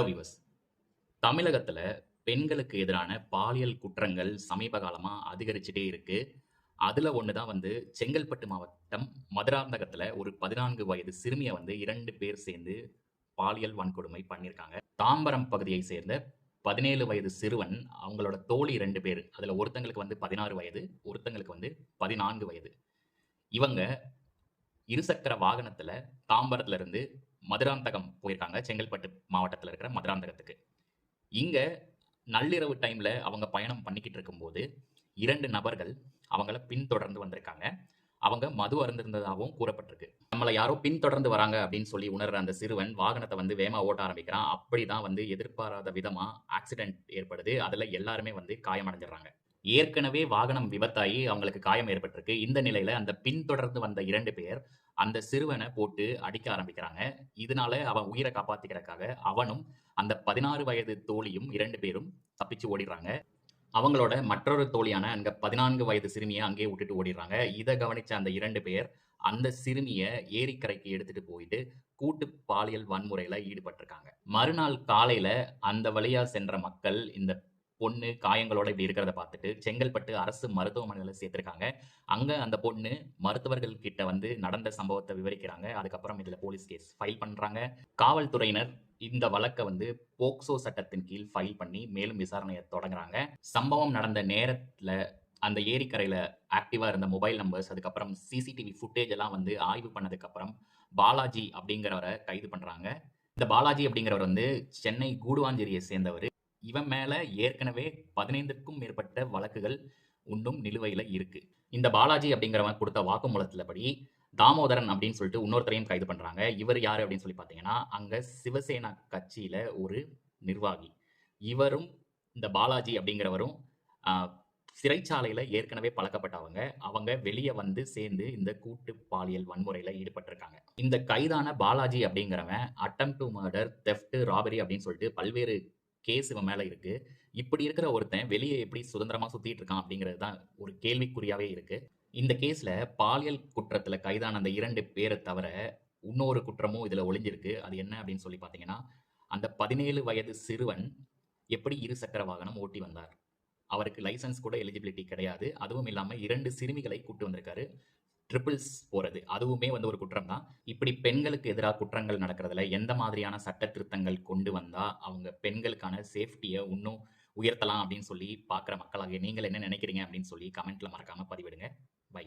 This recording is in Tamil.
Hello viewers. தமிழகத்துல பெண்களுக்கு எதிரான பாலியல் குற்றங்கள் சமீப காலமா அதிகரிச்சுட்டே இருக்கு. அதுல ஒண்ணு தான் வந்து செங்கல்பட்டு மாவட்டம் மதுராந்தகத்துல ஒரு 14 வயது சிறுமிய வந்து 2 பேர் சேர்ந்து பாலியல் வன்கொடுமை பண்ணியிருக்காங்க. தாம்பரம் பகுதியை சேர்ந்த 17 வயது சிறுவன், அவங்களோட தோழி 2 பேரு. அதுல ஒருத்தங்களுக்கு வந்து 16 வயது, ஒருத்தங்களுக்கு வந்து 14 வயது. இவங்க இருசக்கர வாகனத்துல தாம்பரத்துல இருந்து மதுராந்தகம் போயிருக்காங்க. செங்கல்பட்டு மாவட்டத்துல இருக்கிற மதுராந்தகத்துக்கு. இங்க நள்ளிரவு டைம்ல அவங்க பயணம் பண்ணிக்கிட்டு இருக்கும்போது 2 நபர்கள் அவங்கள பின்தொடர்ந்து வந்திருக்காங்க. அவங்க மது அருந்திருந்ததாகவும் கூறப்பட்டிருக்கு. நம்மள யாரோ பின்தொடர்ந்து வராங்க அப்படின்னு சொல்லி உணர்ற அந்த சிறுவன் வாகனத்த வந்து வேகமா ஓட்ட ஆரம்பிக்கிறான். அப்படிதான் வந்து எதிர்பாராத விதமா ஆக்சிடென்ட் ஏற்படுது. அதுல எல்லாருமே வந்து காயமடைஞ்சிடுறாங்க. ஏற்கனவே வாகனம் விபத்தாகி அவங்களுக்கு காயம் ஏற்பட்டிருக்கு. இந்த நிலையில அந்த பின்தொடர்ந்து வந்த 2 பேர் அந்த சிறுவன போட்டு அடிக்க ஆரம்பிக்கிறாங்க. இதனால அவன் உயிர காப்பாத்திக்கிறதுக்காக அவனும், அந்த 16 வயது தோழியும் 2 பேரும் தப்பிச்சு ஓடிர்றாங்க. அவங்களோட மற்றொரு தோழியான அங்க 14 வயது சிறுமிய அங்கேயே விட்டுட்டு ஓடிர்றாங்க. இத கவனிச்ச அந்த 2 பேர் அந்த சிறுமிய ஏரிக்கரைக்கு எடுத்துட்டு போயிட்டு கூட்டு பாலியல் வன்முறையில ஈடுபட்டிருக்காங்க. மறுநாள் காலையில அந்த வழியா சென்ற மக்கள் இந்த பொண்ணு காயங்களோட இப்படி இருக்கிறத பார்த்துட்டு செங்கல்பட்டு அரசு மருத்துவமனையில சேர்த்திருக்காங்க. அங்க அந்த பொண்ணு மருத்துவர்கள் கிட்ட வந்து நடந்த சம்பவத்த விவரிக்கிறாங்க. அதுக்கப்புறம் இதுல போலீஸ் கேஸ் ஃபைல் பண்றாங்க. காவல்துறையினர் இந்த வழக்க வந்து போக்சோ சட்டத்தின் கீழ் ஃபைல் பண்ணி மேலும் விசாரணைய தொடங்குறாங்க. சம்பவம் நடந்த நேரத்துல அந்த ஏரிக்கரையில ஆக்டிவா இருந்த மொபைல் நம்பர்ஸ், அதுக்கப்புறம் சிசிடிவி ஃபுட்டேஜ் எல்லாம் வந்து ஆய்வு பண்ணதுக்கு அப்புறம் பாலாஜி அப்படிங்கிறவர கைது பண்றாங்க. இந்த பாலாஜி அப்படிங்கிறவர் வந்து சென்னை கூடுவாஞ்சேரியை சேர்ந்தவர். இவன் மேல ஏற்கனவே 15க்கும் மேற்பட்ட வழக்குகள் இன்னும் நிலுவையில இருக்கு. இந்த பாலாஜி அப்படிங்கிறவன் கொடுத்த வாக்குமூலத்தின்படி தாமோதரன் அப்படின்னு சொல்லிட்டு இன்னொருத்தரையும் கைது பண்றாங்க. இவர் யாரு அப்படின்னு சொல்லி பார்த்தீங்கன்னா, அங்க சிவசேனா கட்சியில ஒரு நிர்வாகி. இவரும் இந்த பாலாஜி அப்படிங்கிறவரும் ஆ, சிறைச்சாலையில ஏற்கனவே பழக்கப்பட்டவங்க. அவங்க வெளிய வந்து சேர்ந்து இந்த கூட்டு பாலியல் வன்முறையில ஈடுபட்டிருக்காங்க. இந்த கைதான பாலாஜி அப்படிங்கிறவன் attempt to murder, theft, robbery அப்படின்னு சொல்லிட்டு பல்வேறு கேஸ் இவன் மேல இருக்கு. இப்படி இருக்கிற ஒருத்தன் வெளிய எப்படி சுதந்திரமா சுத்திட்டு இருக்கான் அப்படிங்கிறது தான் ஒரு கேள்விக்குறியாவே இருக்கு. இந்த கேஸ்ல பாலியல் குற்றத்துல கைதான அந்த 2 பேர தவிர இன்னொரு குற்றமும் இதுல ஒளிஞ்சிருக்கு. அது என்ன அப்படின்னு சொல்லி பார்த்தீங்கன்னா, அந்த 17 வயது சிறுவன் எப்படி இருசக்கர வாகனம் ஓட்டி வந்தார்? அவருக்கு லைசென்ஸ் கூட எலிஜிபிலிட்டி கிடையாது. அதுவும் இல்லாம 2 சிறுமிகளை கூட்டு வந்திருக்காரு. ட்ரிபிள்ஸ் போறது. அதுவுமே வந்து ஒரு குற்றம் தான். இப்படி பெண்களுக்கு எதிரா குற்றங்கள் நடக்கிறதுல எந்த மாதிரியான சட்ட திருத்தங்கள் கொண்டு வந்தா, அவங்க பெண்களுக்கான சேஃப்டிய இன்னும் உயர்த்தலாம் அப்படின்னு சொல்லி பார்க்குற மக்களாகிய நீங்கள் என்ன நினைக்கிறீங்க அப்படின்னு சொல்லி கமெண்ட்ல மறக்காம பதிவிடுங்க. பை.